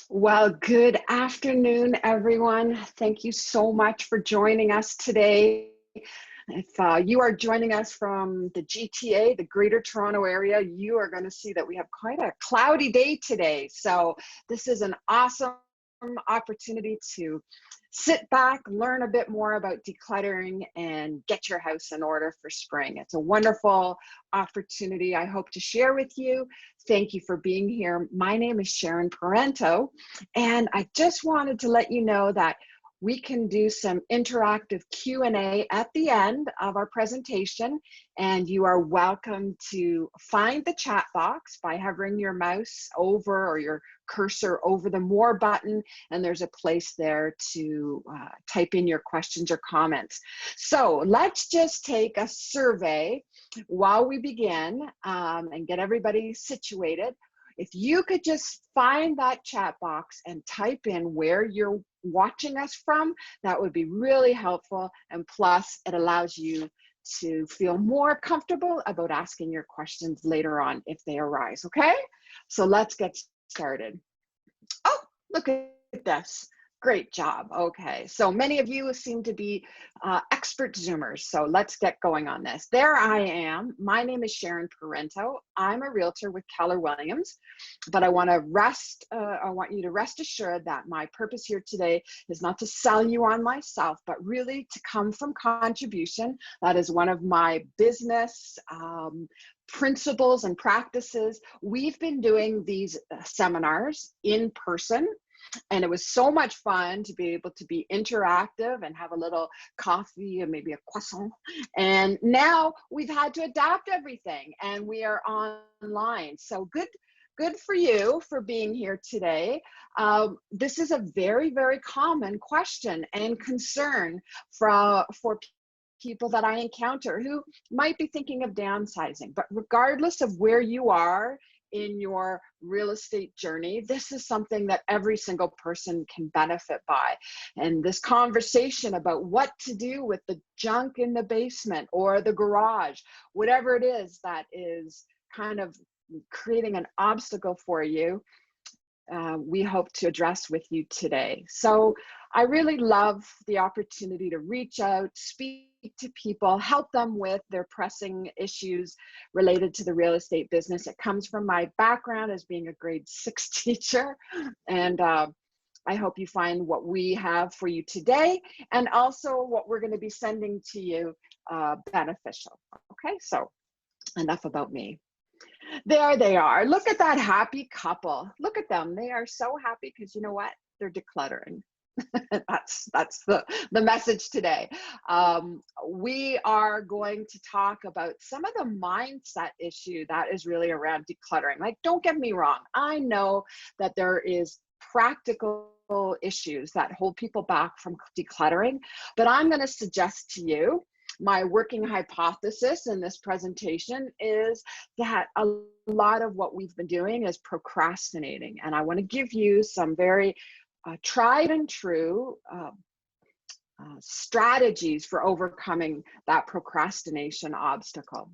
Well, good afternoon, everyone. Thank you so much for joining us today. If you are joining us from the GTA, the Greater Toronto Area, you are going to see that we have quite a cloudy day today. So this is an awesome opportunity to sit back, learn a bit more about decluttering, and get your house in order for spring. It's a wonderful opportunity I hope to share with you. Thank you for being here. My name is Sharon Parento, and I just wanted to let you know that we can do some interactive Q&A at the end of our presentation, and you are welcome to find the chat box by hovering your mouse over or your cursor over the More button, and there's a place there to type in your questions or comments. So let's just take a survey while we begin and get everybody situated. If you could just find that chat box and type in where you're watching us from, that would be really helpful. And plus, it allows you to feel more comfortable about asking your questions later on if they arise, okay? So let's get started. Oh, look at this. Great job. Okay, so many of you seem to be expert Zoomers, so let's get going on this. There I am. My name is Sharon Parento. I'm a realtor with Keller Williams, but I want you to rest assured that my purpose here today is not to sell you on myself, but really to come from contribution. That is one of my business principles and practices. We've been doing these seminars in person, and it was so much fun to be able to be interactive and have a little coffee and maybe a croissant. And now we've had to adapt everything and we are online. So good for you for being here today. This is a very, very common question and concern for people that I encounter who might be thinking of downsizing. But regardless of where you are in your real estate journey, this is something that every single person can benefit by. And this conversation about what to do with the junk in the basement or the garage, whatever it is that is kind of creating an obstacle for you, we hope to address with you today. So I really love the opportunity to reach out, speak to people, help them with their pressing issues related to the real estate business. It comes from my background as being a grade 6 teacher, and I hope you find what we have for you today and also what we're going to be sending to you beneficial. Okay, so enough about me. There they are. Look at that happy couple. Look at them. They are so happy because you know what? They're decluttering. that's the message today. We are going to talk about some of the mindset issue that is really around decluttering. Like, don't get me wrong. I know that there is practical issues that hold people back from decluttering, but I'm going to suggest to you, my working hypothesis in this presentation is that a lot of what we've been doing is procrastinating. And I want to give you some very tried and true strategies for overcoming that procrastination obstacle.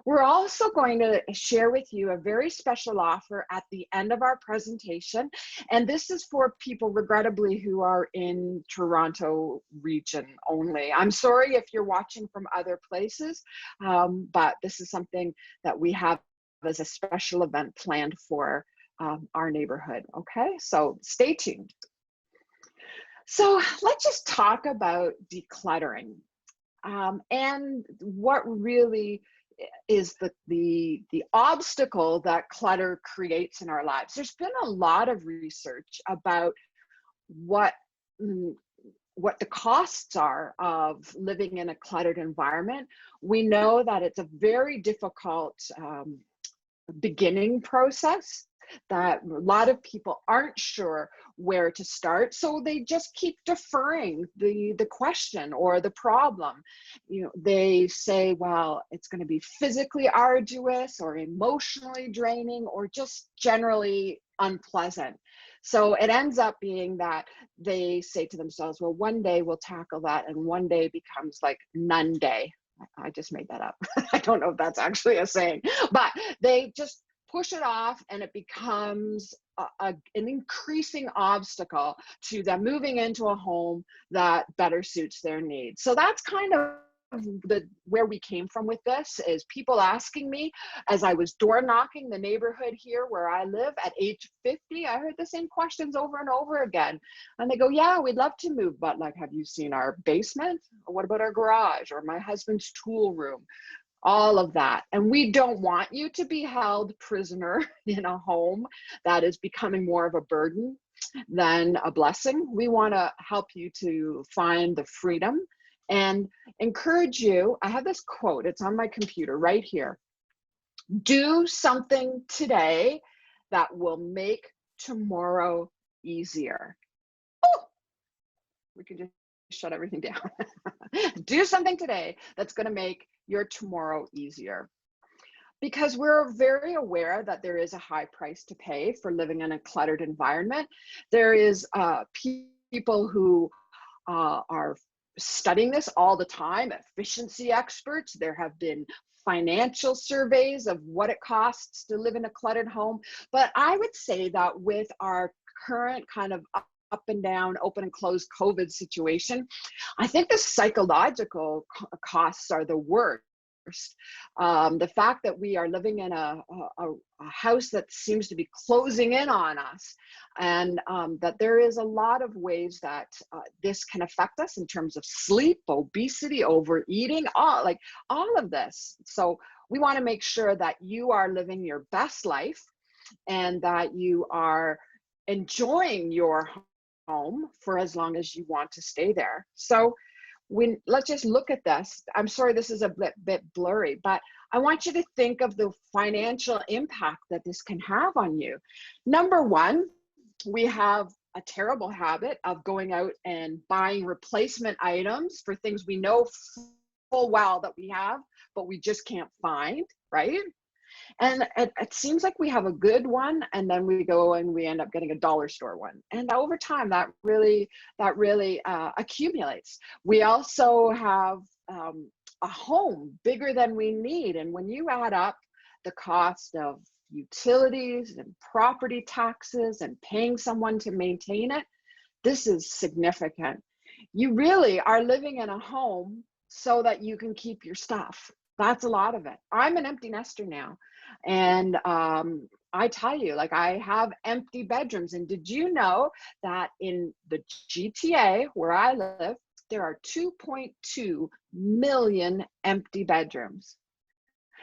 We're also going to share with you a very special offer at the end of our presentation. And this is for people, regrettably, who are in Toronto region only. I'm sorry if you're watching from other places, but this is something that we have as a special event planned for our neighborhood. Okay, so stay tuned. So let's just talk about decluttering and what really is the obstacle that clutter creates in our lives. There's been a lot of research about what the costs are of living in a cluttered environment. We know that it's a very difficult beginning process, that a lot of people aren't sure where to start, so they just keep deferring the question or the problem. You know, they say, well, it's going to be physically arduous or emotionally draining or just generally unpleasant. So it ends up being that they say to themselves, well, one day we'll tackle that, and one day becomes like none day. I just made that up. I don't know if that's actually a saying, but they just push it off and it becomes an increasing obstacle to them moving into a home that better suits their needs. So that's kind of where we came from with this, is people asking me as I was door knocking the neighborhood here where I live at age 50. I heard the same questions over and over again, and they go, yeah, we'd love to move, but like, have you seen our basement? Or what about our garage, or my husband's tool room? All of that. And we don't want you to be held prisoner in a home that is becoming more of a burden than a blessing. We want to help you to find the freedom and encourage you. I have this quote, it's on my computer right here. Do something today that will make tomorrow easier. Oh, we can just shut everything down. Do something today that's going to make your tomorrow easier. Because we're very aware that there is a high price to pay for living in a cluttered environment. There is people who are studying this all the time, efficiency experts. There have been financial surveys of what it costs to live in a cluttered home. But I would say that with our current kind of up and down, open and closed COVID situation, I think the psychological costs are the worst. The fact that we are living in a house that seems to be closing in on us, and that there is a lot of ways that this can affect us in terms of sleep, obesity, overeating, all of this. So we want to make sure that you are living your best life and that you are enjoying your home for as long as you want to stay there. So let's just look at this. I'm sorry, this is a bit blurry, but I want you to think of the financial impact that this can have on you. Number one, we have a terrible habit of going out and buying replacement items for things we know full well that we have, but we just can't find, right? And it seems like we have a good one, and then we go and we end up getting a dollar store one. And over time, that really accumulates. We also have a home bigger than we need. And when you add up the cost of utilities and property taxes and paying someone to maintain it, this is significant. You really are living in a home so that you can keep your stuff. That's a lot of it. I'm an empty nester now. And I tell you, like, I have empty bedrooms. And did you know that in the GTA where I live, there are 2.2 million empty bedrooms?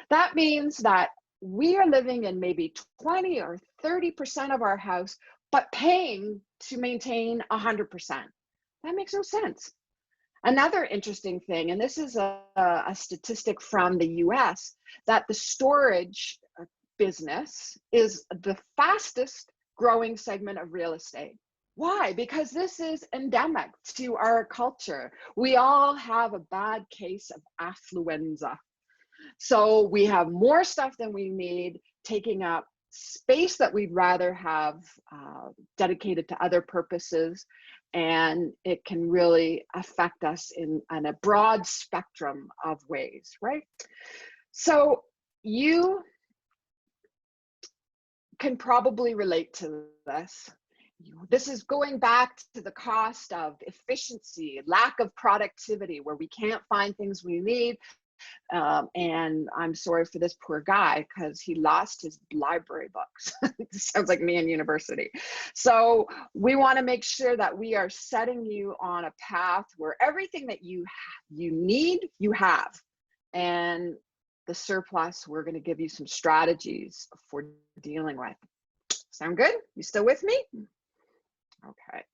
That means that we are living in maybe 20 or 30% of our house, but paying to maintain 100%. That makes no sense. Another interesting thing, and this is a statistic from the US, that the storage business is the fastest growing segment of real estate. Why? Because this is endemic to our culture. We all have a bad case of affluenza. So we have more stuff than we need, taking up space that we'd rather have dedicated to other purposes, and it can really affect us in a broad spectrum of ways, right? So you can probably relate to this. This is going back to the cost of efficiency, lack of productivity, where we can't find things we need. And I'm sorry for this poor guy because he lost his library books. Sounds like me in university. So we want to make sure that we are setting you on a path where everything that you need, you have. And the surplus, we're going to give you some strategies for dealing with. Sound good? You still with me? Okay.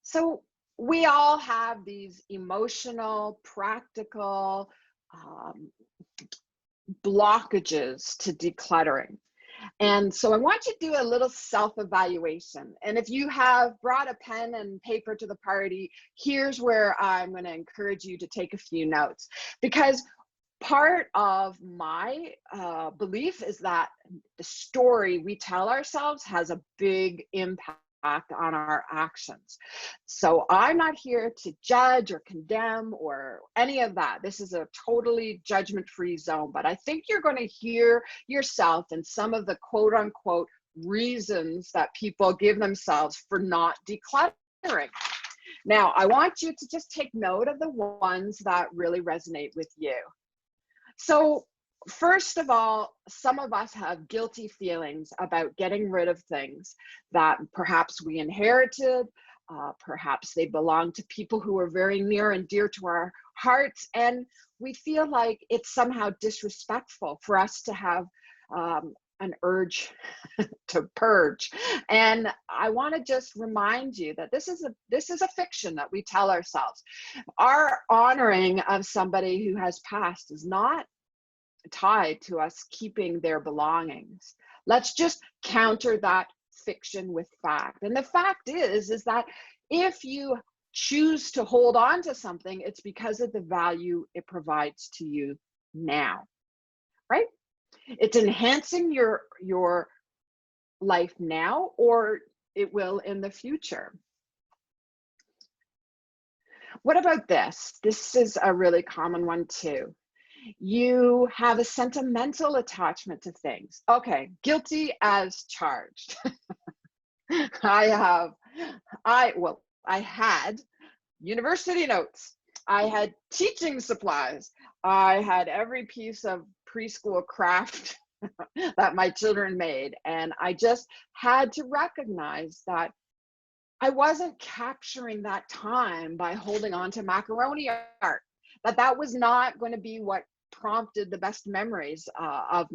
So we all have these emotional, practical blockages to decluttering. And so I want you to do a little self-evaluation. And if you have brought a pen and paper to the party, here's where I'm going to encourage you to take a few notes. Because part of my belief is that the story we tell ourselves has a big impact on our actions. So I'm not here to judge or condemn or any of that. This is a totally judgment-free zone, but I think you're going to hear yourself in some of the quote unquote reasons that people give themselves for not decluttering. Now, I want you to just take note of the ones that really resonate with you. So, first of all, some of us have guilty feelings about getting rid of things that perhaps we inherited, perhaps they belong to people who are very near and dear to our hearts, and we feel like it's somehow disrespectful for us to have an urge to purge. And I want to just remind you that this is a fiction that we tell ourselves. Our honoring of somebody who has passed is not tied to us keeping their belongings. Let's just counter that fiction with fact. And the fact is that if you choose to hold on to something, it's because of the value it provides to you now, right? It's enhancing your life now, or it will in the future. What about this? This is a really common one too. You have a sentimental attachment to things. Okay, guilty as charged. I had university notes. I had teaching supplies. I had every piece of preschool craft that my children made. And I just had to recognize that I wasn't capturing that time by holding on to macaroni art, that was not going to be what prompted the best memories of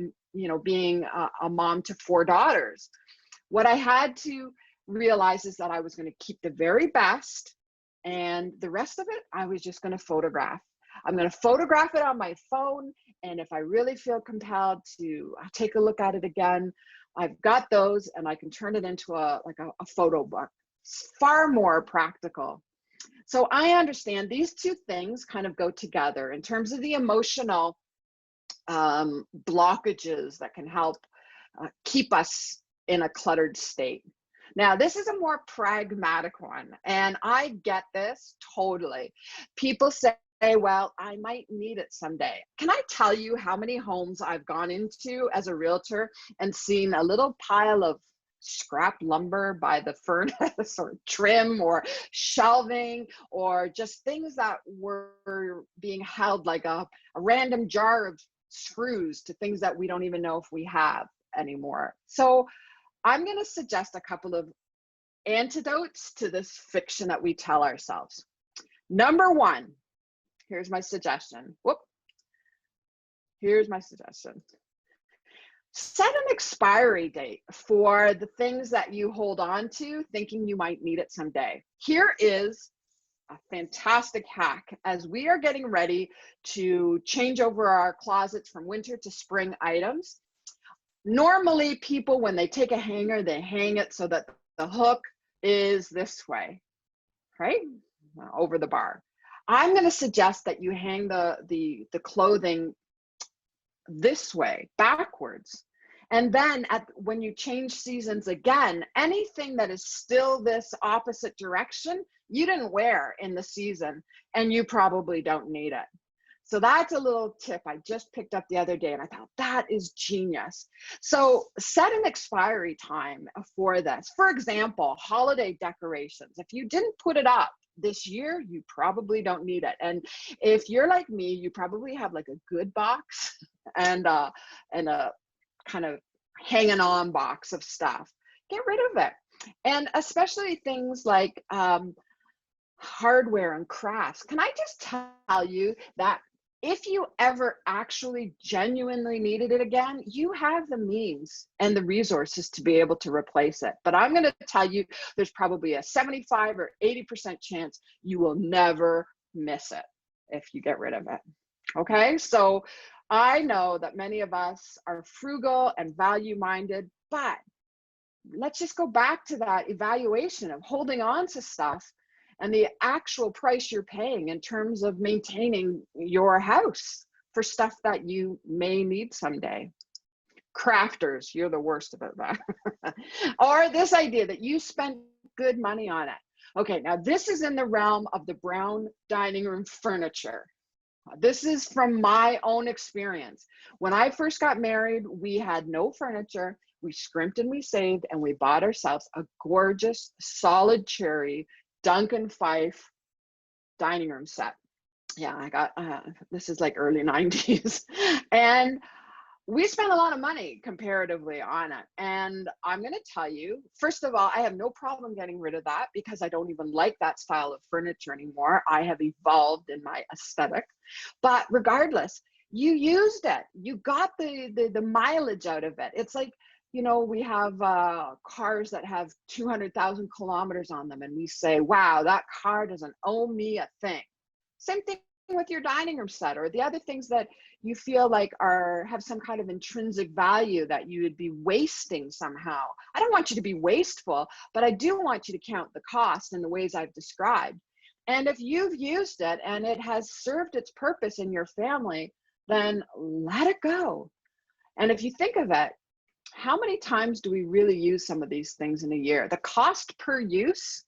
being a mom to 4 daughters. What I had to realize is that I was going to keep the very best, and the rest of it I was just going to photograph. I'm going to photograph it on my phone, and if I really feel compelled to take a look at it again, I've got those and I can turn it into a photo book. It's far more practical. So I understand these two things kind of go together in terms of the emotional blockages that can help keep us in a cluttered state. Now, this is a more pragmatic one, and I get this totally. People say, well, I might need it someday. Can I tell you how many homes I've gone into as a realtor and seen a little pile of scrap lumber by the furnace or trim or shelving or just things that were being held like a random jar of screws to things that we don't even know if we have anymore. So I'm going to suggest a couple of antidotes to this fiction that we tell ourselves. Number one, here's my suggestion. Here's my suggestion. Set an expiry date for the things that you hold on to thinking you might need it someday. Here is a fantastic hack as we are getting ready to change over our closets from winter to spring items. Normally people, when they take a hanger, they hang it so that the hook is this way, right? Over the bar. I'm going to suggest that you hang the clothing this way, backwards. And then when you change seasons again, anything that is still this opposite direction, you didn't wear in the season and you probably don't need it. So that's a little tip I just picked up the other day, and I thought that is genius. So set an expiry time for this. For example, holiday decorations. If you didn't put it up this year, you probably don't need it. And if you're like me, you probably have like a good box and a kind of hanging on box of stuff. Get rid of it. And especially things like hardware and crafts. Can I just tell you that if you ever actually genuinely needed it again, you have the means and the resources to be able to replace it. But I'm going to tell you, there's probably a 75 or 80% chance you will never miss it if you get rid of it. Okay, so I know that many of us are frugal and value-minded, but let's just go back to that evaluation of holding on to stuff and the actual price you're paying in terms of maintaining your house for stuff that you may need someday. Crafters, you're the worst about that. Or this idea that you spent good money on it. Okay, now this is in the realm of the brown dining room furniture. This is from my own experience. When I first got married, we had no furniture. we scrimped and we saved, and we bought ourselves a gorgeous, solid cherry Duncan Fife dining room set. Yeah, I got, this is like early 90s. And we spent a lot of money comparatively on it. And I'm going to tell you, first of all, I have no problem getting rid of that because I don't even like that style of furniture anymore. I have evolved in my aesthetic. But regardless, you used it. You got the mileage out of it. It's like, you know, we have cars that have 200,000 kilometers on them, and we say, wow, that car doesn't owe me a thing. Same thing with your dining room set or the other things that you feel like have some kind of intrinsic value that you would be wasting somehow. I don't want you to be wasteful, but I do want you to count the cost in the ways I've described. And if you've used it and it has served its purpose in your family, then let it go. And if you think of it, how many times do we really use some of these things in a year? The cost per use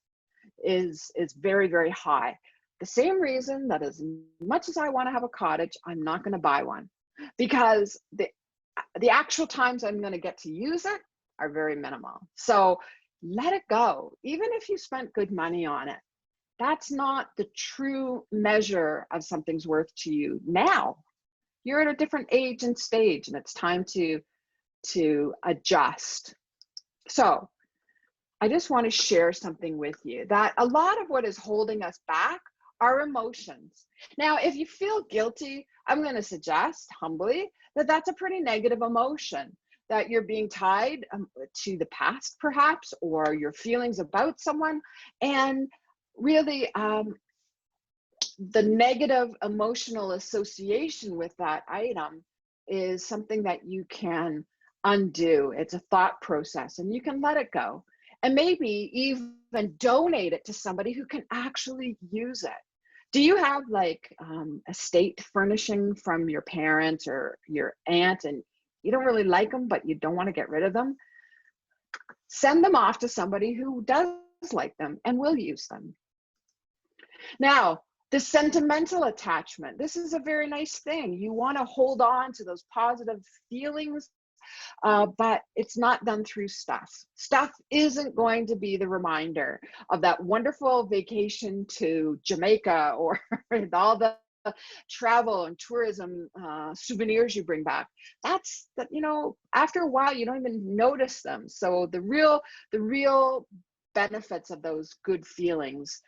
is very, very high. The same reason that as much as I want to have a cottage, I'm not going to buy one, because the actual times I'm going to get to use it are very minimal. So let it go. Even if you spent good money on it, that's not the true measure of something's worth to you now. You're at a different age and stage, and it's time to adjust. So I just want to share something with you, that a lot of what is holding us back are emotions. Now, if you feel guilty, I'm going to suggest humbly that that's a pretty negative emotion, that you're being tied to the past perhaps, or your feelings about someone. And really, the negative emotional association with that item is something that you can undo. It's a thought process, and you can let it go. And maybe even donate it to somebody who can actually use it. Do you have like estate furnishing from your parents or your aunt, and you don't really like them, but you don't want to get rid of them? Send them off to somebody who does like them and will use them. Now, the sentimental attachment, this is a very nice thing. You want to hold on to those positive feelings, but it's not done through stuff. Stuff isn't going to be the reminder of that wonderful vacation to Jamaica or all the travel and tourism souvenirs you bring back. That's that, you know, after a while you don't even notice them. So the real benefits of those good feelings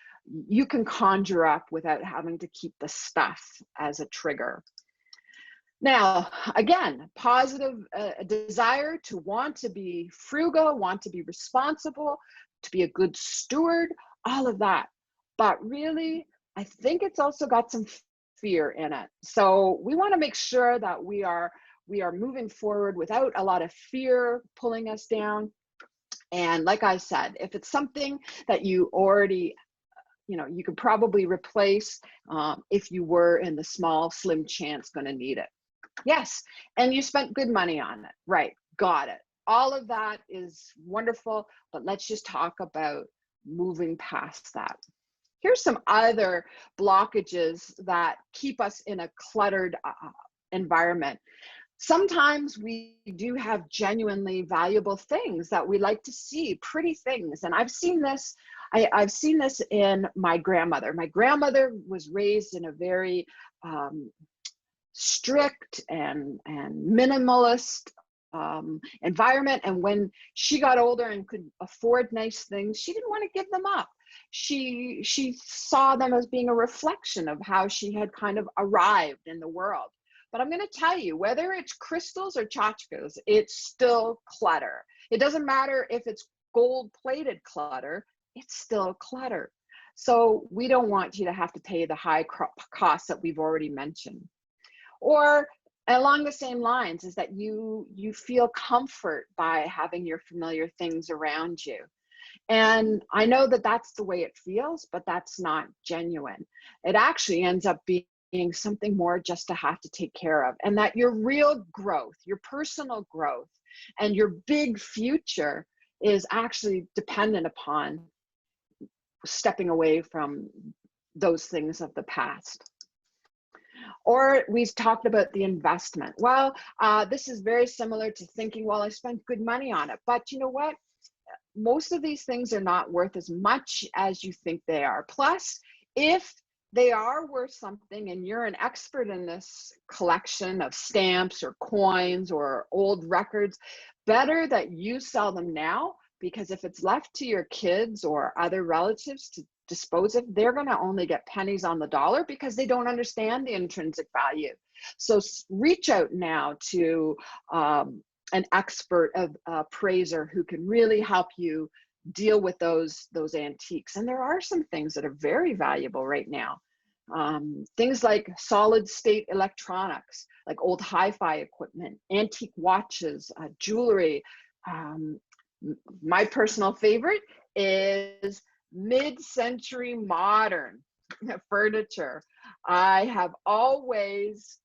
you can conjure up without having to keep the stuff as a trigger. Now, again, positive desire to want to be frugal, want to be responsible, to be a good steward, all of that. But really, I think it's also got some fear in it. So we want to make sure that we are moving forward without a lot of fear pulling us down. And like I said, if it's something that you already, you know, you could probably replace if you were in the small, slim chance going to need it. Yes, and you spent good money on it. Right, got it. All of that is wonderful, but let's just talk about moving past that. Here's some other blockages that keep us in a cluttered environment. Sometimes we do have genuinely valuable things that we like to see, pretty things. And I've seen this, I've seen this in my grandmother. My grandmother was raised in a very strict and minimalist environment. And when she got older and could afford nice things, she didn't want to give them up. She saw them as being a reflection of how she had kind of arrived in the world. But I'm going to tell you, whether it's crystals or tchotchkes, it's still clutter. It doesn't matter if it's gold-plated clutter, it's still clutter. So we don't want you to have to pay the high costs that we've already mentioned. Or along the same lines is that you feel comfort by having your familiar things around you. And I know that that's the way it feels, but that's not genuine. It actually ends up being something more just to have to take care of, and that your real growth, your personal growth, and your big future is actually dependent upon stepping away from those things of the past. Or we've talked about the investment. Well, this is very similar to thinking, well, I spent good money on it. But you know what? Most of these things are not worth as much as you think they are. Plus, if they are worth something and you're an expert in this collection of stamps or coins or old records, better that you sell them now, because if it's left to your kids or other relatives to dispose of, they're going to only get pennies on the dollar because they don't understand the intrinsic value. So reach out now to an expert of appraiser who can really help you deal with those antiques. And there are some things that are very valuable right now. Things like solid state electronics, like old hi-fi equipment, antique watches, jewelry. My personal favorite is mid-century modern furniture. I have always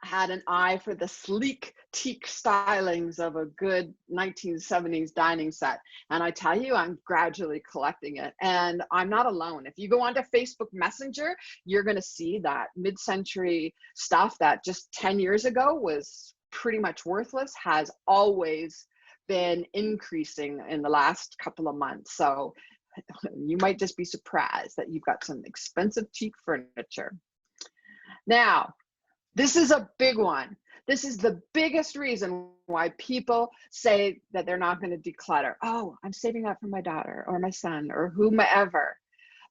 had an eye for the sleek teak stylings of a good 1970s dining set. And I tell you, I'm gradually collecting it. And I'm not alone. If you go onto Facebook Messenger, you're going to see that mid-century stuff that just 10 years ago was pretty much worthless has always been increasing in the last couple of months. So you might just be surprised that you've got some expensive teak furniture. Now, this is a big one. This is the biggest reason why people say that they're not going to declutter. Oh, I'm saving up for my daughter or my son or whomever.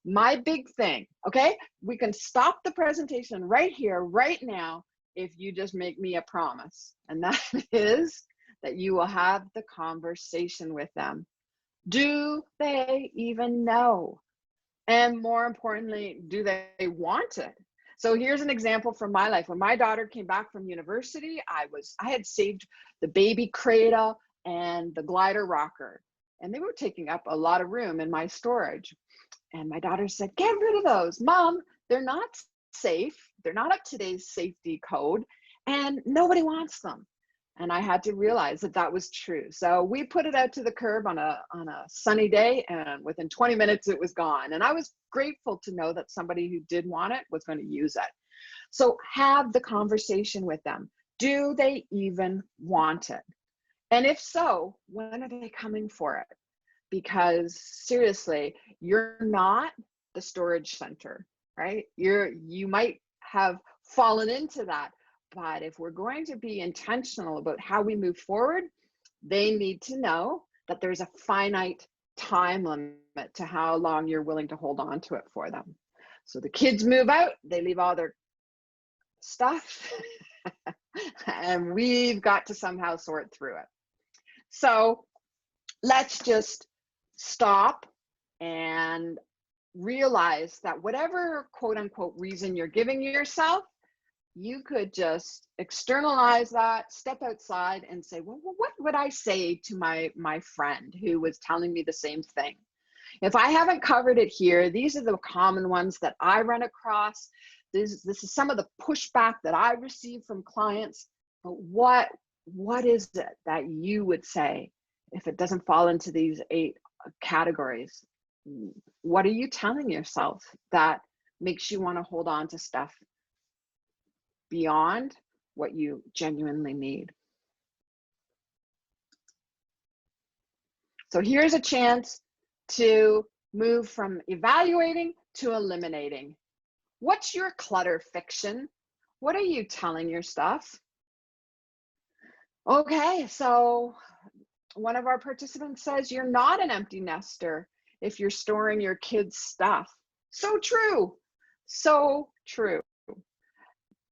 My big thing, okay? We can stop the presentation right here, right now, if you just make me a promise. And that is that you will have the conversation with them. Do they even know? And more importantly, do they want it? So here's an example from my life. When my daughter came back from university, I had saved the baby cradle and the glider rocker, and they were taking up a lot of room in my storage. And my daughter said, get rid of those. Mom, they're not safe. They're not up to today's safety code, and nobody wants them. And I had to realize that that was true. So we put it out to the curb on a sunny day, and within 20 minutes it was gone. And I was grateful to know that somebody who did want it was going to use it. So have the conversation with them. Do they even want it? And if so, when are they coming for it? Because seriously, you're not the storage center, right? You might have fallen into that. But if we're going to be intentional about how we move forward, they need to know that there's a finite time limit to how long you're willing to hold on to it for them. So the kids move out, they leave all their stuff, and we've got to somehow sort through it. So let's just stop and realize that whatever quote unquote reason you're giving yourself, you could just externalize that, step outside and say, well, what would I say to my friend who was telling me the same thing? If I haven't covered it here, these are the common ones that I run across. This is some of the pushback that I receive from clients. But what is it that you would say if it doesn't fall into these 8 categories? What are you telling yourself that makes you want to hold on to stuff beyond what you genuinely need? So here's a chance to move from evaluating to eliminating. What's your clutter fiction? What are you telling your stuff? Okay, so one of our participants says you're not an empty nester if you're storing your kids' stuff. So true, so true.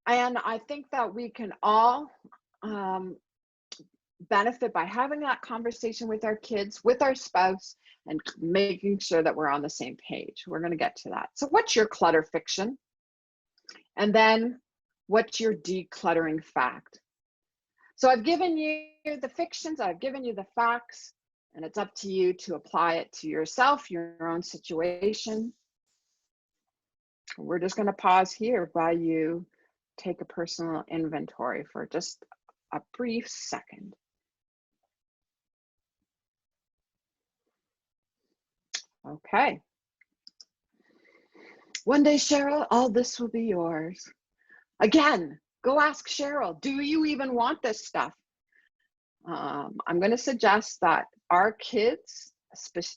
And I think that we can all benefit by having that conversation with our kids, with our spouse, and making sure that we're on the same page. We're going to get to that. So what's your clutter fiction? And then what's your decluttering fact? So I've given you the fictions, I've given you the facts, and it's up to you to apply it to yourself, your own situation. We're just going to pause here while you take a personal inventory for just a brief second. Okay. One day, Cheryl, all this will be yours. Again, go ask Cheryl, do you even want this stuff? I'm going to suggest that our kids,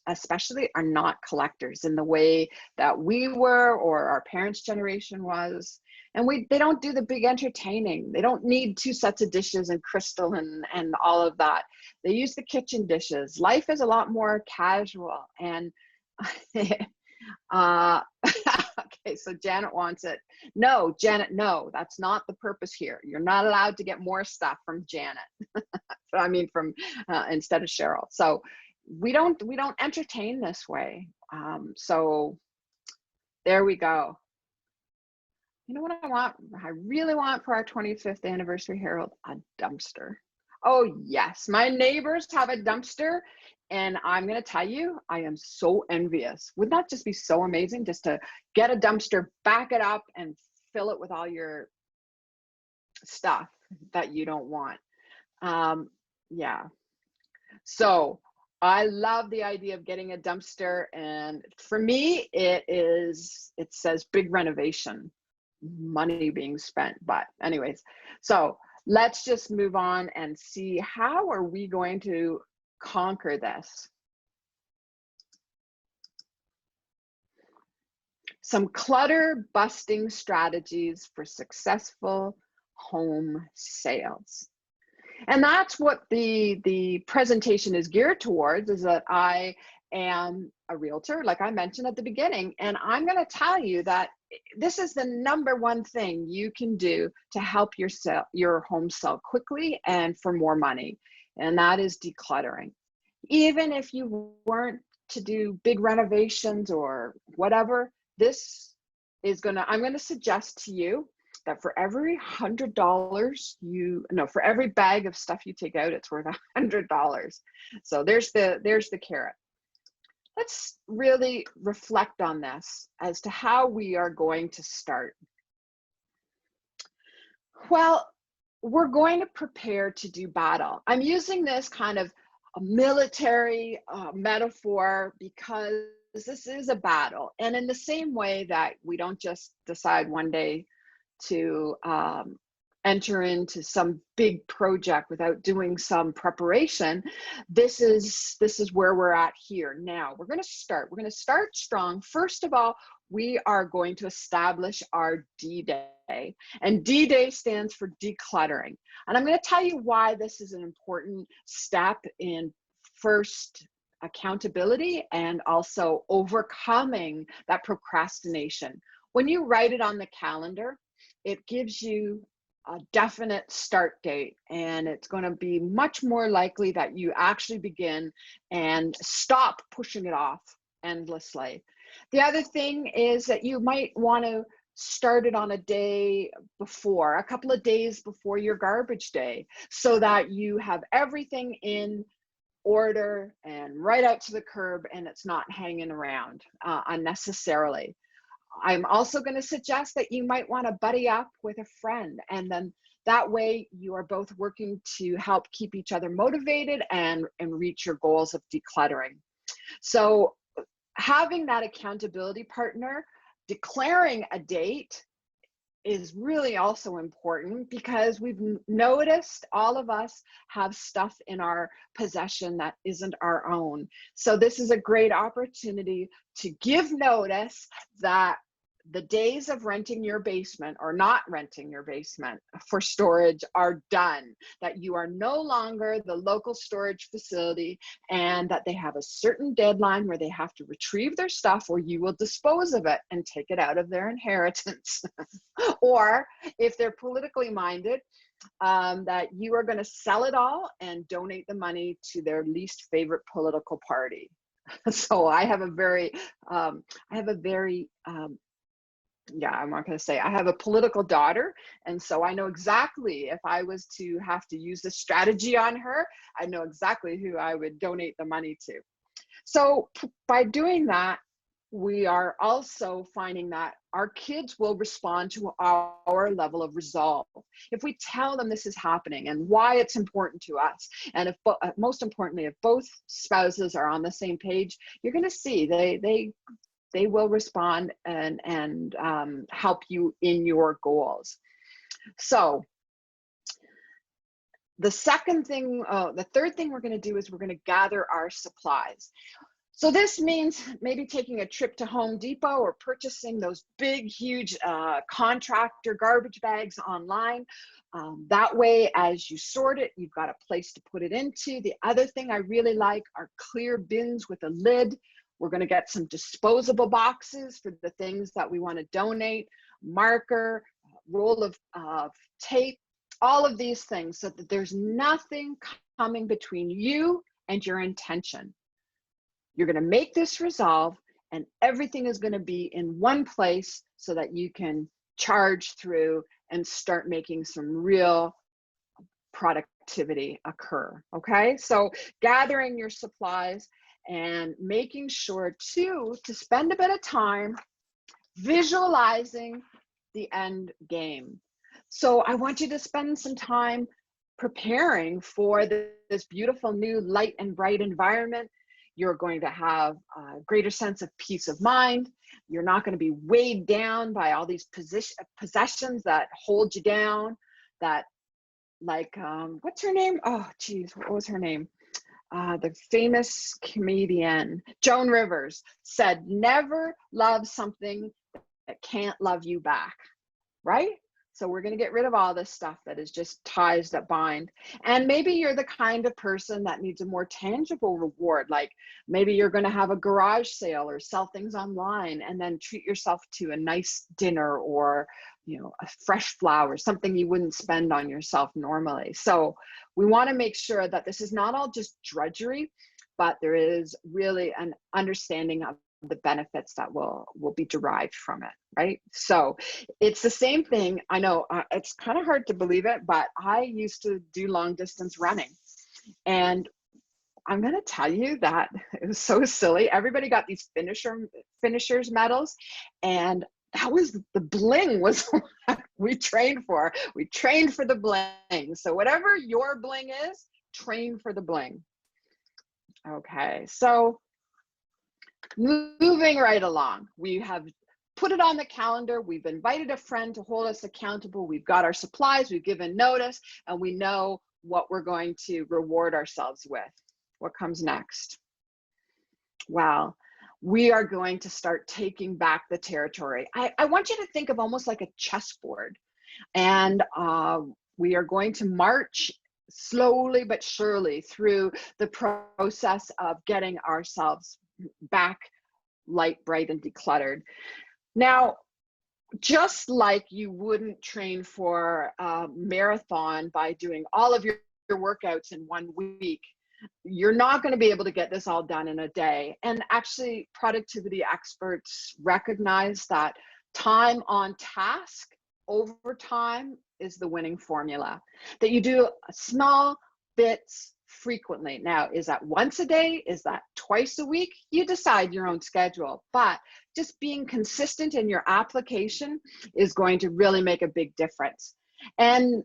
especially, are not collectors in the way that we were or our parents' generation was. And they don't do the big entertaining. They don't need 2 sets of dishes and crystal and all of that. They use the kitchen dishes. Life is a lot more casual. And okay, so Janet wants it. No, Janet, no, that's not the purpose here. You're not allowed to get more stuff from Janet. I mean, from instead of Cheryl. So we don't entertain this way. So there we go. You know what I want? I really want for our 25th anniversary, Harold, a dumpster. Oh yes, my neighbors have a dumpster, and I'm gonna tell you, I am so envious. Wouldn't that just be so amazing, just to get a dumpster, back it up, and fill it with all your stuff that you don't want? Yeah. So I love the idea of getting a dumpster, and for me, it says big renovation, money being spent. But anyways, so let's just move on and see, how are we going to conquer this? Some clutter busting strategies for successful home sales. And that's what the presentation is geared towards, is that I am a realtor, like I mentioned at the beginning, and I'm going to tell you that this is the #1 thing you can do to help your home sell quickly and for more money, and that is decluttering. Even if you weren't to do big renovations or whatever, this is I'm going to suggest to you that for every $100 for every bag of stuff you take out, it's worth $100. So there's the carrot. Let's really reflect on this as to how we are going to start. Well, we're going to prepare to do battle. I'm using this kind of a military metaphor because this is a battle. And in the same way that we don't just decide one day to enter into some big project without doing some preparation, this is where we're at here now. We're going to start strong. First of all, we are going to establish our D-Day, and D-Day stands for decluttering. And I'm going to tell you why this is an important step in first accountability and also overcoming that procrastination. When you write it on the calendar, it gives you a definite start date, and it's going to be much more likely that you actually begin and stop pushing it off endlessly. The other thing is that you might want to start it on a day before, a couple of days before your garbage day, so that you have everything in order and right out to the curb, and it's not hanging around unnecessarily. I'm also going to suggest that you might want to buddy up with a friend, and then that way you are both working to help keep each other motivated and reach your goals of decluttering. So having that accountability partner, declaring a date, is really also important, because we've noticed all of us have stuff in our possession that isn't our own. So this is a great opportunity to give notice that the days of renting your basement or not renting your basement for storage are done, that you are no longer the local storage facility, and that they have a certain deadline where they have to retrieve their stuff, or you will dispose of it and take it out of their inheritance. Or if they're politically minded, that you are going to sell it all and donate the money to their least favorite political party. So I have a very yeah, I'm not going to say, I have a political daughter, and so I know exactly, if I was to have to use this strategy on her, I know exactly who I would donate the money to. So by doing that, we are also finding that our kids will respond to our level of resolve. If we tell them this is happening and why it's important to us, and if most importantly, if both spouses are on the same page, you're going to see they will respond and help you in your goals. So the third thing we're going to do is we're going to gather our supplies. So this means maybe taking a trip to Home Depot or purchasing those big, huge contractor garbage bags online. That way, as you sort it, you've got a place to put it into. The other thing I really like are clear bins with a lid. We're going to get some disposable boxes for the things that we want to donate, marker, roll of tape, all of these things, so that there's nothing coming between you and your intention. You're going to make this resolve, and everything is going to be in one place so that you can charge through and start making some real productivity occur. Okay, so gathering your supplies and making sure too to spend a bit of time visualizing the end game. So I want you to spend some time preparing for this beautiful new light and bright environment. You're going to have a greater sense of peace of mind. You're not going to be weighed down by all these possessions that hold you down, that like, what's her name? Oh, geez, what was her name? The famous comedian, Joan Rivers, said, never love something that can't love you back, right? So we're going to get rid of all this stuff that is just ties that bind. And maybe you're the kind of person that needs a more tangible reward. Like maybe you're going to have a garage sale or sell things online and then treat yourself to a nice dinner or, you know, a fresh flower, something you wouldn't spend on yourself normally. So we want to make sure that this is not all just drudgery, but there is really an understanding of the benefits that will be derived from it, right? So it's the same thing. I know it's kind of hard to believe it, but I used to do long distance running, and I'm going to tell you that it was so silly. Everybody got these finishers medals, and that was the bling was what we trained for. We trained for the bling. So whatever your bling is, train for the bling. Okay, so moving right along, we have put it on the calendar. We've invited a friend to hold us accountable. We've got our supplies, we've given notice, and we know what we're going to reward ourselves with. What comes next? Well, we are going to start taking back the territory. I want you to think of almost like a chessboard, and we are going to march slowly but surely through the process of getting ourselves back light, bright, and decluttered. Now, just like you wouldn't train for a marathon by doing all of your workouts in 1 week, you're not going to be able to get this all done in a day. And actually, productivity experts recognize that time on task over time is the winning formula, that you do small bits frequently. Now, is that once a day? Is that twice a week? You decide your own schedule, but just being consistent in your application is going to really make a big difference. And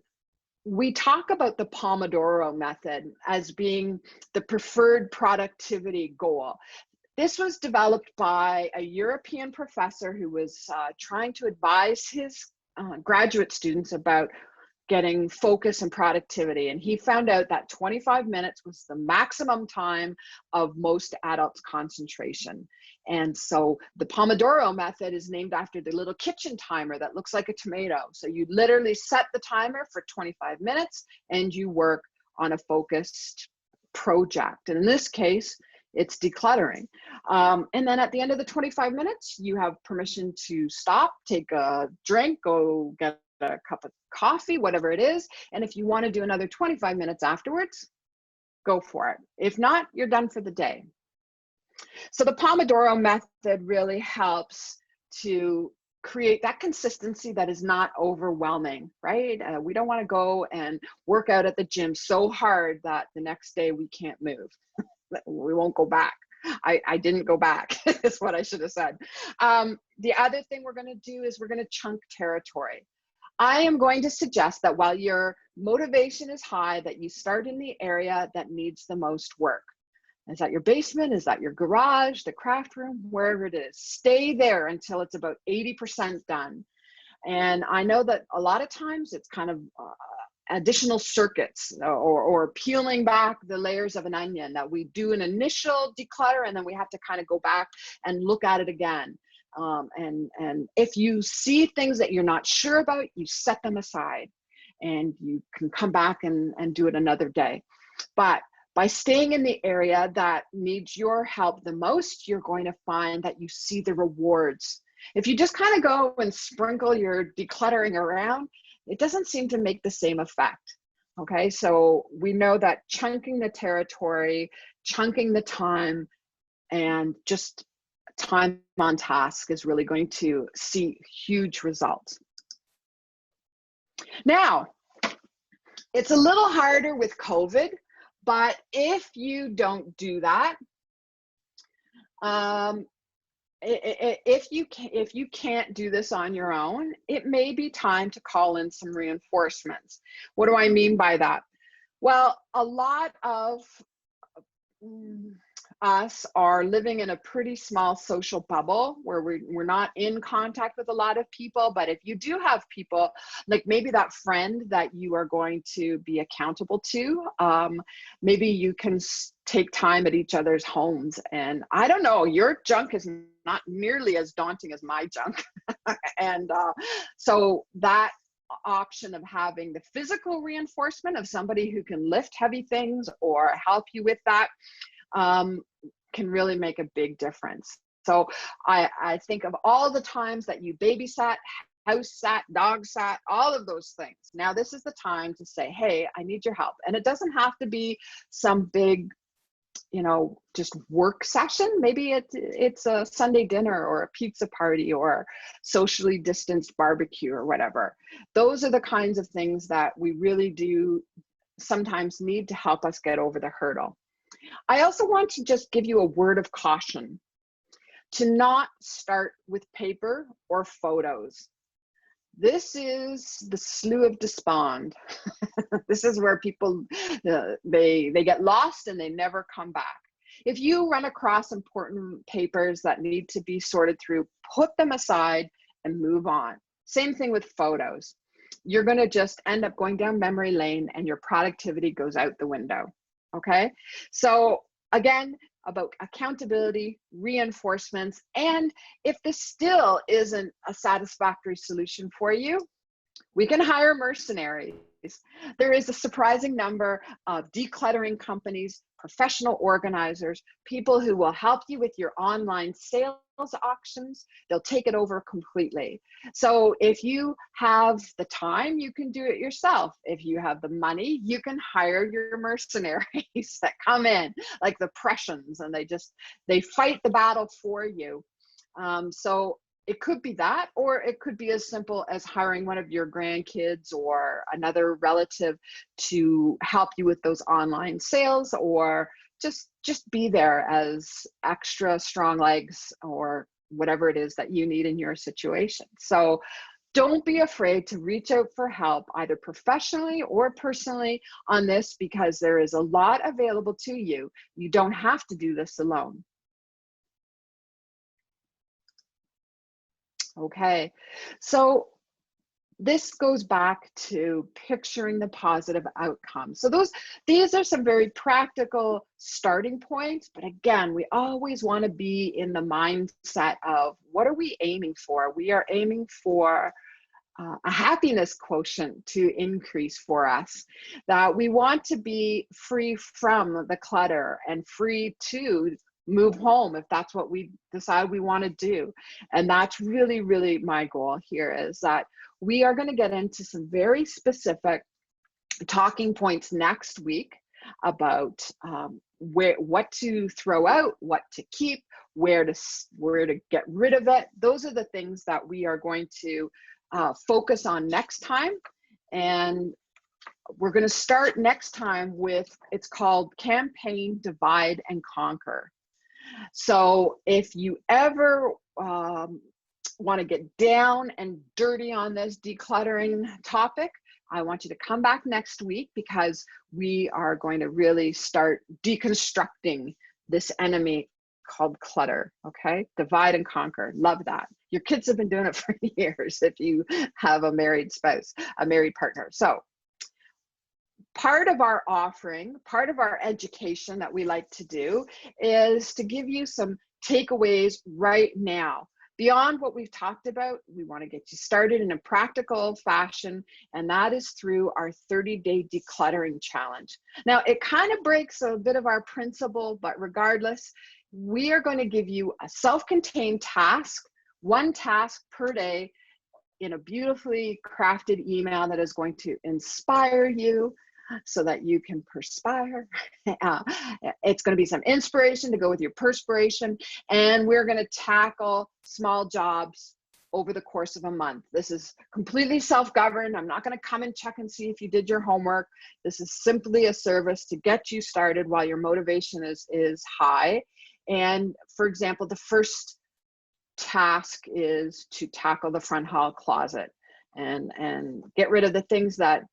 we talk about the Pomodoro method as being the preferred productivity goal. This was developed by a European professor who was trying to advise his graduate students about getting focus and productivity. And he found out that 25 minutes was the maximum time of most adults' concentration. And so the Pomodoro method is named after the little kitchen timer that looks like a tomato. So you literally set the timer for 25 minutes and you work on a focused project. And in this case, it's decluttering. And then at the end of the 25 minutes, you have permission to stop, take a drink, go get a cup of coffee, whatever it is. And if you want to do another 25 minutes afterwards, go for it. If not, you're done for the day. So the Pomodoro method really helps to create that consistency that is not overwhelming, right? We don't want to go and work out at the gym so hard that the next day we can't move. We won't go back. I didn't go back, is what I should have said. The other thing we're going to do is we're going to chunk territory. I am going to suggest that while your motivation is high, that you start in the area that needs the most work. Is that your basement? Is that your garage, the craft room, wherever it is? Stay there until it's about 80% done. And I know that a lot of times it's kind of additional circuits, or peeling back the layers of an onion, that we do an initial declutter and then we have to kind of go back and look at it again. And if you see things that you're not sure about, you set them aside and you can come back and do it another day. But by staying in the area that needs your help the most, you're going to find that you see the rewards. If you just kind of go and sprinkle your decluttering around, it doesn't seem to make the same effect. Okay, so we know that chunking the territory, chunking the time, and just time on task is really going to see huge results. Now, it's a little harder with COVID, but if you don't do that, if you can't do this on your own, it may be time to call in some reinforcements. What do I mean by that? Well, a lot of us are living in a pretty small social bubble where we're not in contact with a lot of people. But if you do have people, like maybe that friend that you are going to be accountable to, maybe you can take time at each other's homes. And I don't know, your junk is not nearly as daunting as my junk. And so that option of having the physical reinforcement of somebody who can lift heavy things or help you with that can really make a big difference. So I think of all the times that you babysat, house sat, dog sat, all of those things. Now this is the time to say, hey, I need your help. And it doesn't have to be some big, just work session. Maybe it's a Sunday dinner or a pizza party or socially distanced barbecue or whatever. Those are the kinds of things that we really do sometimes need to help us get over the hurdle. I also want to just give you a word of caution to not start with paper or photos. This is the slough of despond. This is where people, they get lost and they never come back. If you run across important papers that need to be sorted through, put them aside and move on. Same thing with photos. You're going to just end up going down memory lane and your productivity goes out the window. Okay, so again, about accountability, reinforcements, and if this still isn't a satisfactory solution for you, we can hire mercenaries. There is a surprising number of decluttering companies, professional organizers, people who will help you with your online sales auctions. They'll take it over completely. So if you have the time, you can do it yourself. If you have the money, you can hire your mercenaries that come in like the Prussians, and they fight the battle for you. So it could be that, or it could be as simple as hiring one of your grandkids or another relative to help you with those online sales, or just be there as extra strong legs or whatever it is that you need in your situation. So don't be afraid to reach out for help, either professionally or personally on this, because there is a lot available to you. You don't have to do this alone. Okay, so this goes back to picturing the positive outcome. So these are some very practical starting points, but again, we always want to be in the mindset of what are we aiming for? We are aiming for a happiness quotient to increase for us, that we want to be free from the clutter and free to move home if that's what we decide we want to do. And that's really, really my goal here, is that we are going to get into some very specific talking points next week about what to throw out, what to keep, where to get rid of it. Those are the things that we are going to focus on next time. And we're going to start next time with, it's called Campaign Divide and Conquer. So if you ever want to get down and dirty on this decluttering topic, I want you to come back next week, because we are going to really start deconstructing this enemy called clutter. Okay, divide and conquer. Love that. Your kids have been doing it for years if you have a married spouse, a married partner. So part of our offering, part of our education that we like to do is to give you some takeaways right now. Beyond what we've talked about, we want to get you started in a practical fashion, and that is through our 30-day decluttering challenge. Now, it kind of breaks a bit of our principle, but regardless, we are going to give you a self-contained task, one task per day, in a beautifully crafted email that is going to inspire you so that you can perspire. It's going to be some inspiration to go with your perspiration, and we're going to tackle small jobs over the course of a month. This is completely self-governed. I'm not going to come and check and see if you did your homework. This is simply a service to get you started while your motivation is high. And for example, the first task is to tackle the front hall closet and get rid of the things that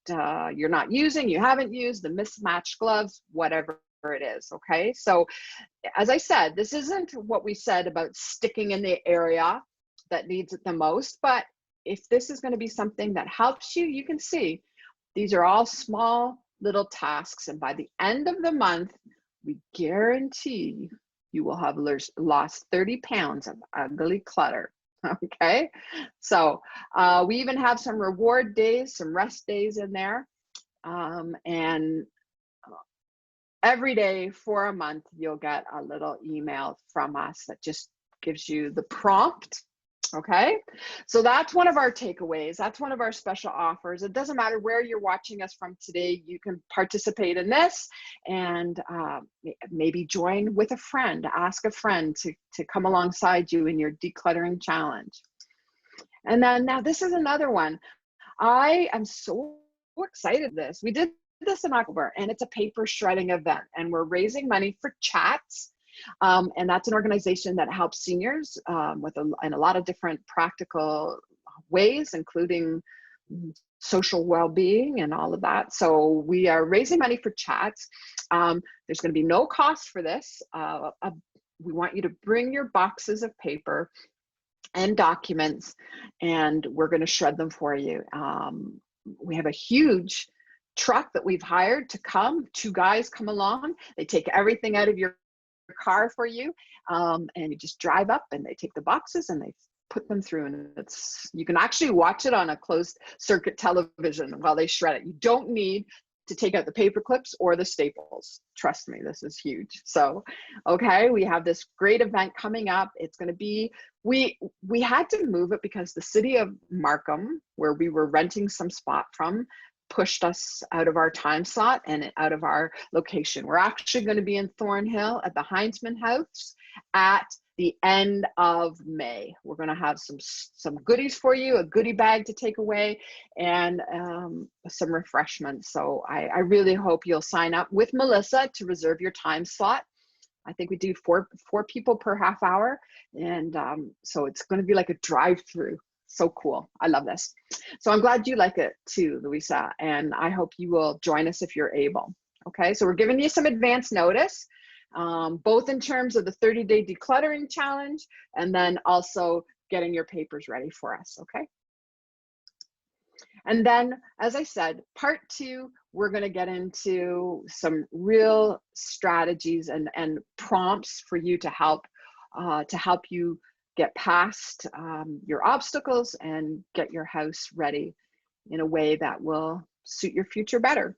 you're not using, you haven't used, the mismatched gloves, whatever it is. Okay, so as I said, this isn't what we said about sticking in the area that needs it the most, but if this is going to be something that helps you, you can see these are all small little tasks, and by the end of the month, we guarantee you will have lost 30 pounds of ugly clutter. Okay, so we even have some reward days, some rest days in there, and every day for a month you'll get a little email from us that just gives you the prompt. Okay, so that's one of our takeaways. That's one of our special offers. It doesn't matter where you're watching us from today, you can participate in this and maybe join with a friend, ask a friend to come alongside you in your decluttering challenge. And then now this is another one. I am so excited this. We did this in October, and it's a paper shredding event, and we're raising money for Chats. And that's an organization that helps seniors in a lot of different practical ways, including social well-being and all of that. So we are raising money for Chats. There's going to be no cost for this. We want you to bring your boxes of paper and documents, and we're going to shred them for you. We have a huge truck that we've hired to come. 2 guys come along. They take everything out of your car for you, and you just drive up and they take the boxes and they put them through, and you can actually watch it on a closed circuit television while they shred it. You don't need to take out the paper clips or the staples. Trust me, this is huge. So, okay, we have this great event coming up. It's going to be, we had to move it because the city of Markham, where we were renting some spot from, pushed us out of our time slot and out of our location. We're actually going to be in Thornhill at the Heinzman House at the end of May. We're going to have some goodies for you, a goodie bag to take away, and some refreshments. So I really hope you'll sign up with Melissa to reserve your time slot. I think we do four people per half hour, and so it's going to be like a drive-through. So cool. I love this. So I'm glad you like it too, Louisa, and I hope you will join us if you're able. Okay, so we're giving you some advance notice, both in terms of the 30-day decluttering challenge and then also getting your papers ready for us. Okay. And then, as I said, part 2, we're going to get into some real strategies and prompts for you to help you get past your obstacles and get your house ready in a way that will suit your future better.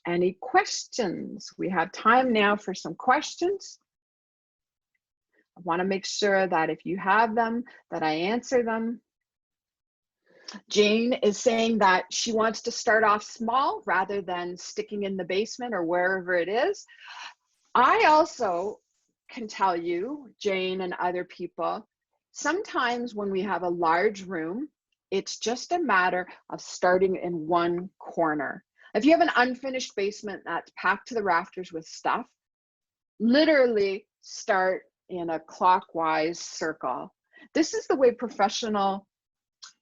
Any questions? We have time now for some questions. I want to make sure that if you have them, that I answer them. Jane is saying that she wants to start off small rather than sticking in the basement or wherever it is. I also can tell you, Jane and other people, sometimes when we have a large room, it's just a matter of starting in one corner. If you have an unfinished basement that's packed to the rafters with stuff, literally start in a clockwise circle. This is the way professional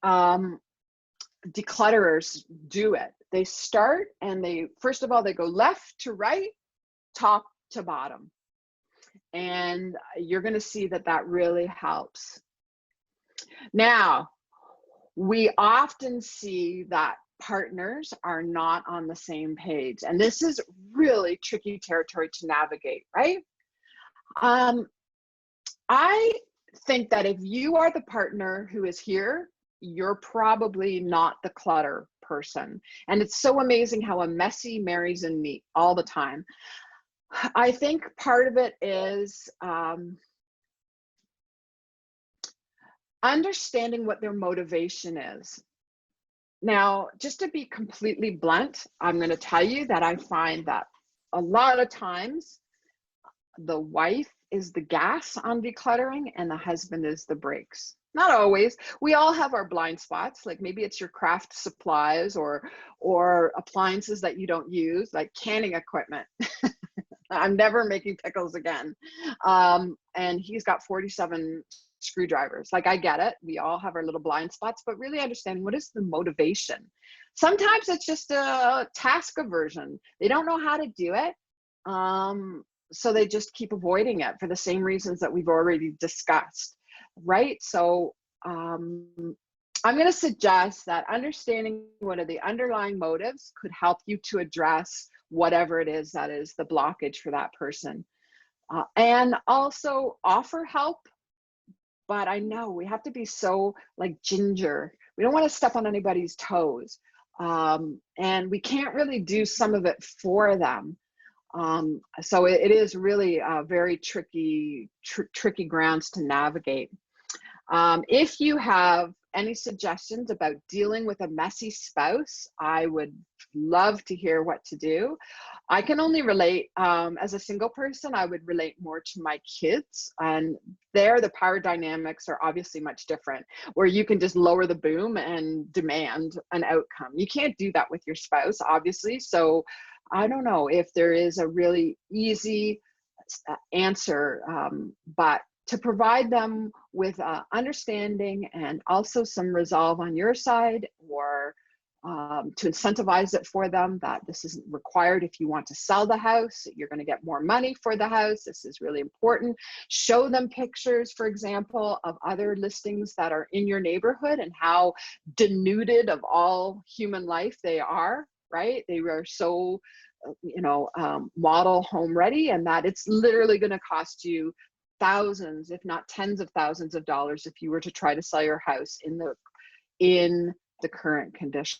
declutterers do it. They start and first of all, they go left to right, top to bottom. And you're going to see that that really helps. Now, we often see that partners are not on the same page, and this is really tricky territory to navigate, right? I think that if you are the partner who is here, you're probably not the clutter person. And it's so amazing how a messy marries in neat all the time. I think part of it is understanding what their motivation is. Now, just to be completely blunt, I'm going to tell you that I find that a lot of times the wife is the gas on decluttering and the husband is the brakes. Not always. We all have our blind spots. Like maybe it's your craft supplies or appliances that you don't use, like canning equipment. I'm never making pickles again. And he's got 47 screwdrivers. Like, I get it. We all have our little blind spots, but really understanding what is the motivation. Sometimes it's just a task aversion. They don't know how to do it. So they just keep avoiding it for the same reasons that we've already discussed, right? So I'm going to suggest that understanding what are the underlying motives could help you to address whatever it is that is the blockage for that person. And also offer help. But I know we have to be so like ginger. We don't want to step on anybody's toes. And we can't really do some of it for them. So it is really very tricky grounds to navigate. If you have any suggestions about dealing with a messy spouse, I would love to hear what to do. I can only relate, as a single person, I would relate more to my kids, and there the power dynamics are obviously much different, where you can just lower the boom and demand an outcome. You can't do that with your spouse, obviously. So I don't know if there is a really easy answer, but to provide them with understanding and also some resolve on your side, or to incentivize it for them that this isn't required if you want to sell the house, you're going to get more money for the house. This is really important. Show them pictures, for example, of other listings that are in your neighborhood and how denuded of all human life they are, right? They are so, model home ready, and that it's literally going to cost you thousands, if not tens of thousands of dollars if you were to try to sell your house in the current condition.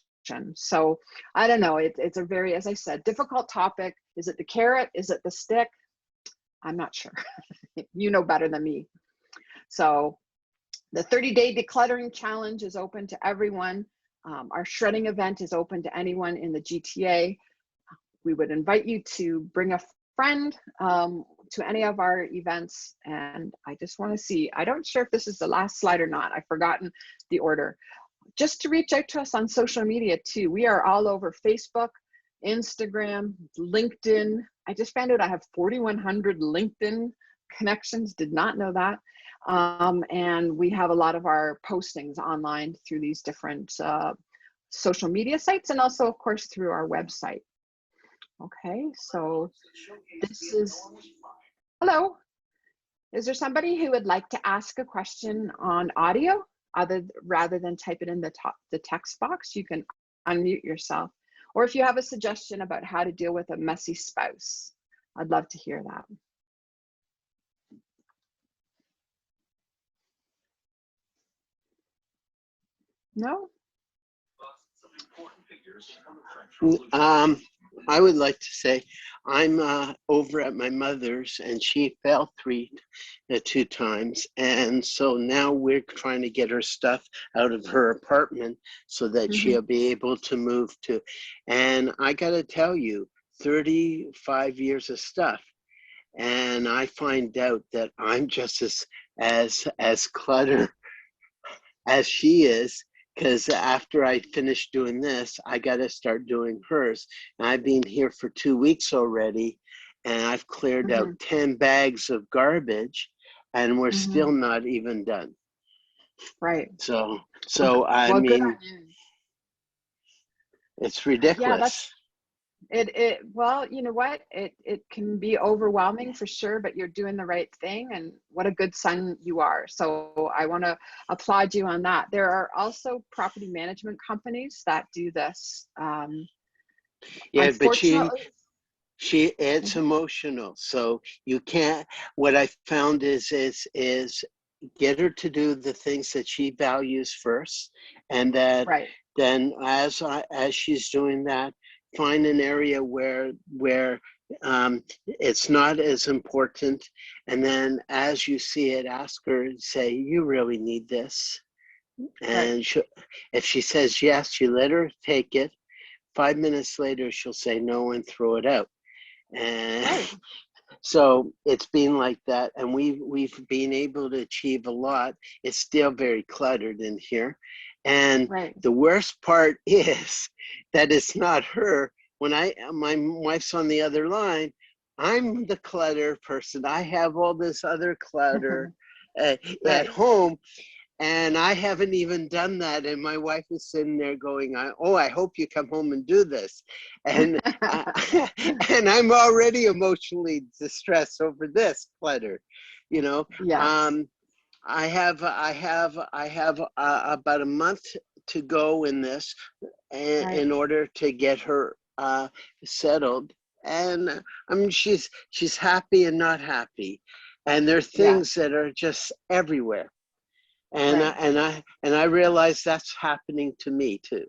So I don't know, it's a very, as I said, difficult topic. Is it the carrot? Is it the stick? I'm not sure. You know better than me. So the 30-day decluttering challenge is open to everyone. Our shredding event is open to anyone in the GTA. We would invite you to bring a friend to any of our events. And I just want to see, I don't sure if this is the last slide or not. I've forgotten the order. Just to reach out to us on social media too. We are all over Facebook, Instagram, LinkedIn. I just found out I have 4,100 LinkedIn connections. Did not know that. And we have a lot of our postings online through these different social media sites, and also, of course, through our website. Okay, so this is, hello. Is there somebody who would like to ask a question on audio rather than type it in the text box? You can unmute yourself. Or if you have a suggestion about how to deal with a messy spouse, I'd love to hear that. No? I would like to say I'm over at my mother's, and she fell two times, and so now we're trying to get her stuff out of her apartment so that she'll be able to move to. And I got to tell you, 35 years of stuff, and I find out that I'm just as cluttered as she is. Because after I finish doing this, I got to start doing hers. And I've been here for 2 weeks already, and I've cleared out 10 bags of garbage, and we're still not even done. Right. So well, I mean, good on you. it's ridiculous. Well, you know what? It can be overwhelming for sure, but you're doing the right thing, and what a good son you are. So I want to applaud you on that. There are also property management companies that do this. Yeah, but Unfortunately, it's emotional. So you can't, what I found is get her to do the things that she values first, and that right, then as she's doing that, find an area where it's not as important, and then as you see it, ask her, say, you really need this. right, And if she says yes, you let her take it. 5 minutes later, she'll say no and throw it out. And right, so it's been like that, and we've been able to achieve a lot. It's still very cluttered in here, and right. the worst part is that it's not her. When my wife's on the other line, I'm the clutter person. I have all this other clutter at Right. home, and I haven't even done that. And my wife is sitting there going, "Oh, I hope you come home and do this." And and I'm already emotionally distressed over this clutter. You know, Yes, um, I have about a month to go in this, right. in order to get her settled. And I mean, she's happy and not happy, and there are things Yes, that are just everywhere, and right. I realize that's happening to me too.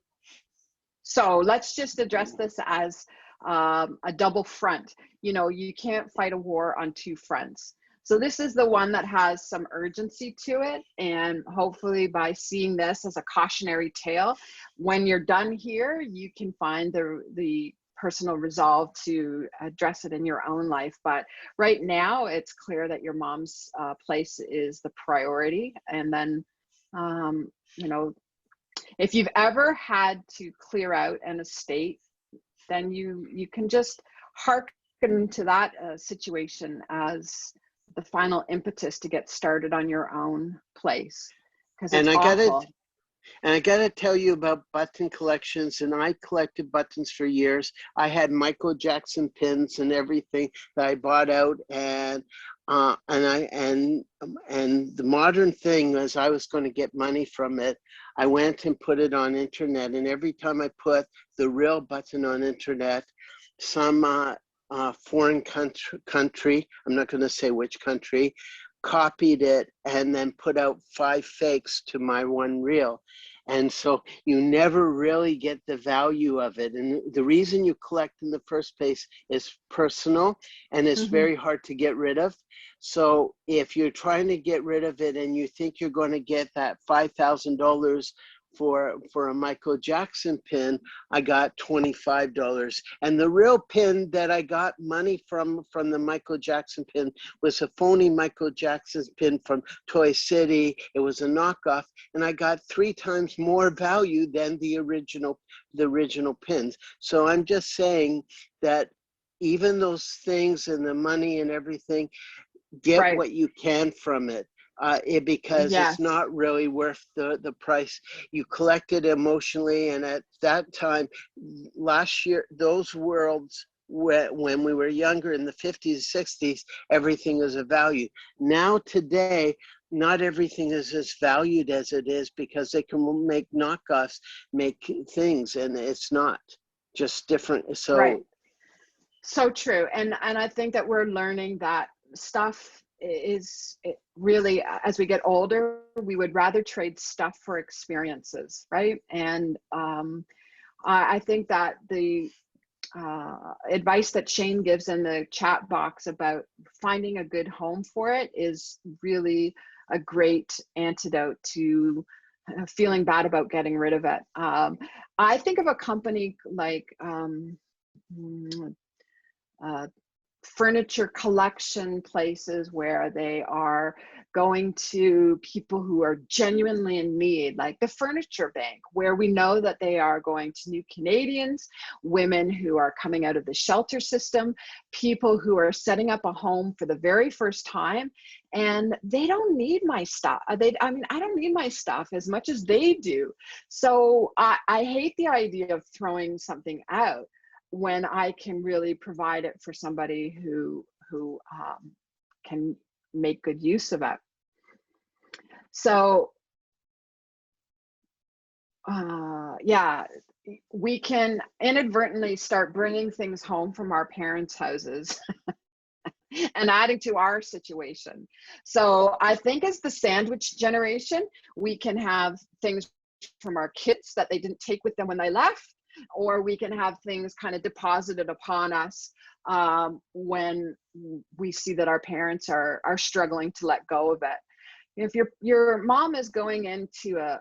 So let's just address this as a double front. You know, you can't fight a war on two fronts. So this is the one that has some urgency to it. And hopefully by seeing this as a cautionary tale, when you're done here, you can find the personal resolve to address it in your own life. But right now, it's clear that your mom's place is the priority. And then, you know, if you've ever had to clear out an estate, then you can just hearken to that situation as the final impetus to get started on your own place, because it's And I gotta awful. And I got to tell you about button collections. And I collected buttons for years. I had Michael Jackson pins and everything that I bought out. And the modern thing was, I was going to get money from it. I went and put it on internet. And every time I put the real button on internet, some foreign country, I'm not going to say which country, copied it and then put out 5 fakes to my one reel. And so you never really get the value of it. And the reason you collect in the first place is personal, and it's Hmm. very hard to get rid of. So if you're trying to get rid of it and you think you're going to get that $5,000 for a Michael Jackson pin, I got $25. And the real pin that I got money from the Michael Jackson pin was a phony Michael Jackson pin from Toy City. It was a knockoff, and I got 3 times more value than the original pins. So I'm just saying that even those things and the money and everything, get Right. what you can from it. Because it's Yes. not really worth the price. You collect it emotionally, and at that time, last year, those worlds, when we were younger in the 50s, 60s, everything is a value. Now, today, not everything is as valued as it is, because they can make knockoffs, make things, and it's not just different. Right. So, So true. And I think that we're learning that stuff is really, as we get older, we would rather trade stuff for experiences, right? And I think that the advice that Shane gives in the chat box about finding a good home for it is really a great antidote to feeling bad about getting rid of it. I think of a company like mm, uh, furniture collection places where they are going to people who are genuinely in need, like the Furniture Bank, where we know that they are going to new Canadians, women who are coming out of the shelter system, people who are setting up a home for the very first time, and they don't need my stuff. I mean, I don't need my stuff as much as they do. So I hate the idea of throwing something out. when I can really provide it for somebody who can make good use of it. So yeah, we can inadvertently start bringing things home from our parents' houses and adding to our situation. So I think as the sandwich generation, we can have things from our kids that they didn't take with them when they left, or we can have things kind of deposited upon us when we see that our parents are struggling to let go of it. If your mom is going into a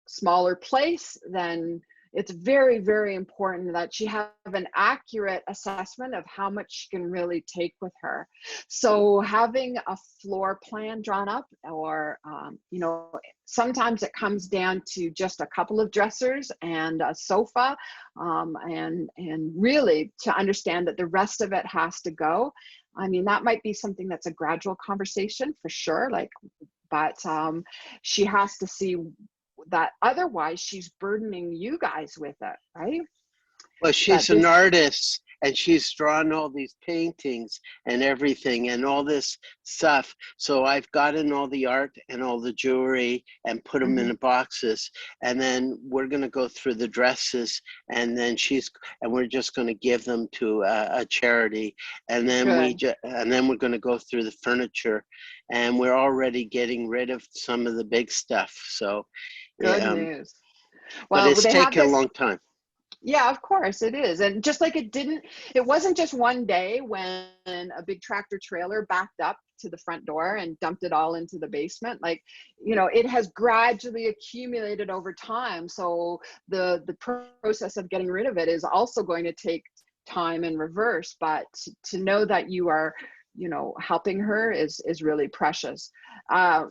smaller place, then it's very, very important that she have an accurate assessment of how much she can really take with her. So having a floor plan drawn up, or you know, sometimes it comes down to just a couple of dressers and a sofa, and really to understand that the rest of it has to go. I mean, that might be something that's a gradual conversation for sure, like, but she has to see that otherwise she's burdening you guys with it, right? Well, she's an artist, and she's drawn all these paintings and everything and all this stuff. So I've gotten all the art and all the jewelry and put them in the boxes. And then we're going to go through the dresses, and then we're just going to give them to a charity. And then we're going to go through the furniture, and we're already getting rid of some of the big stuff. So good news. Well, but it's taken a long time. Yeah, of course it is. And just like it wasn't just one day when a big tractor trailer backed up to the front door and dumped it all into the basement. Like, you know, it has gradually accumulated over time. So the process of getting rid of it is also going to take time in reverse. But to know that you are, you know, helping her is really precious.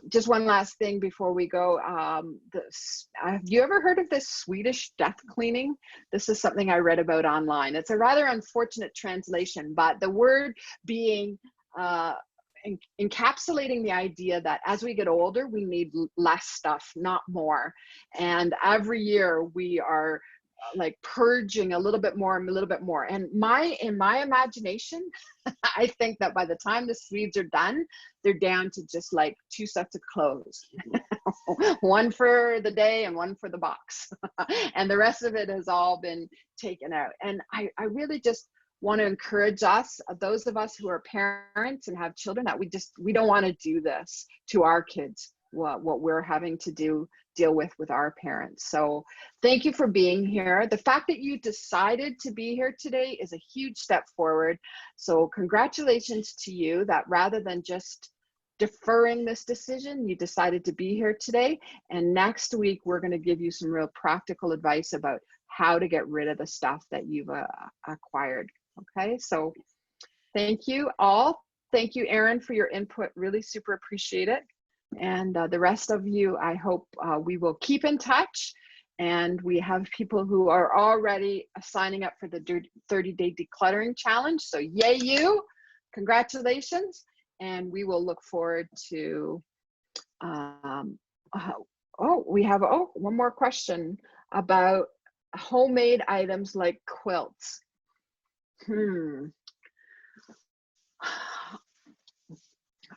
Just one last thing before we go. Have you ever heard of this Swedish death cleaning? This is something I read about online. It's a rather unfortunate translation, but the word being encapsulating the idea that as we get older, we need less stuff, not more. And every year we are like purging a little bit more and a little bit more. And in my imagination, I think that by the time the Swedes are done, they're down to just like 2 sets of clothes, one for the day and one for the box. And the rest of it has all been taken out. And I really just want to encourage us, those of us who are parents and have children, that we don't want to do this to our kids, what we're having to deal with our parents. So thank you for being here. The fact that you decided to be here today is a huge step forward. So congratulations to you that rather than just deferring this decision, you decided to be here today. And next week, we're going to give you some real practical advice about how to get rid of the stuff that you've acquired. Okay, so thank you all. Thank you, Erin, for your input. Really super appreciate it. And the rest of you, I hope we will keep in touch. And we have people who are already signing up for the 30-day decluttering challenge. So yay you, congratulations. And we will look forward to, we have one more question about homemade items like quilts.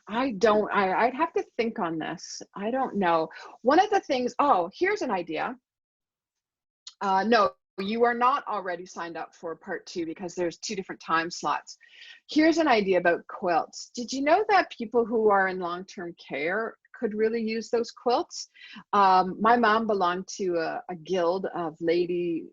I'd have to think on this. I don't know. One of the things, here's an idea. No, you are not already signed up for part 2 because there's 2 different time slots. Here's an idea about quilts. Did you know that people who are in long-term care could really use those quilts? My mom belonged to a guild of a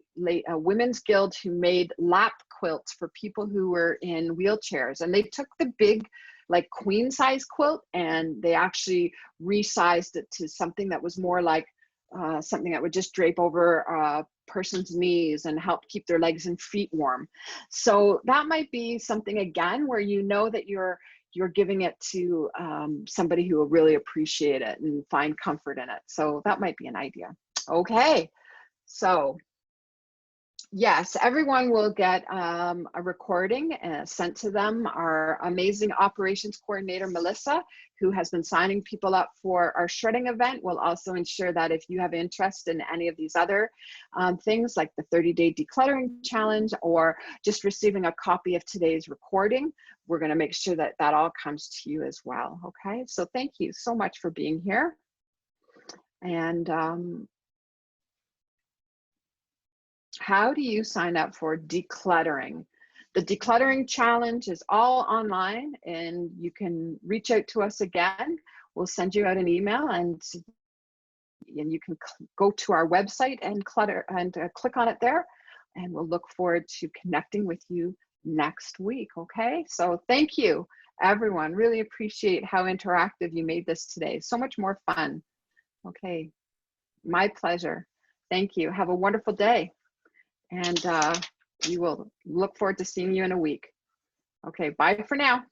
women's guild who made lap quilts for people who were in wheelchairs, and they took the big, like, queen size quilt, and they actually resized it to something that was more like something that would just drape over a person's knees and help keep their legs and feet warm. So that might be something, again, where you know that you're giving it to somebody who will really appreciate it and find comfort in it. So that might be an idea. Okay, so Yes, everyone will get a recording sent to them. Our amazing operations coordinator, Melissa, who has been signing people up for our shredding event, will also ensure that if you have interest in any of these other things like the 30-day decluttering challenge or just receiving a copy of today's recording, we're going to make sure that that all comes to you as well. Okay, so thank you so much for being here. And how do you sign up for decluttering? The decluttering challenge is all online, and you can reach out to us again. We'll send you out an email, and you can go to our website and click on it there, and we'll look forward to connecting with you next week. Okay, so thank you, everyone. Really appreciate how interactive you made this today. So much more fun. Okay, my pleasure. Thank you. Have a wonderful day. And we will look forward to seeing you in a week. Okay, bye for now.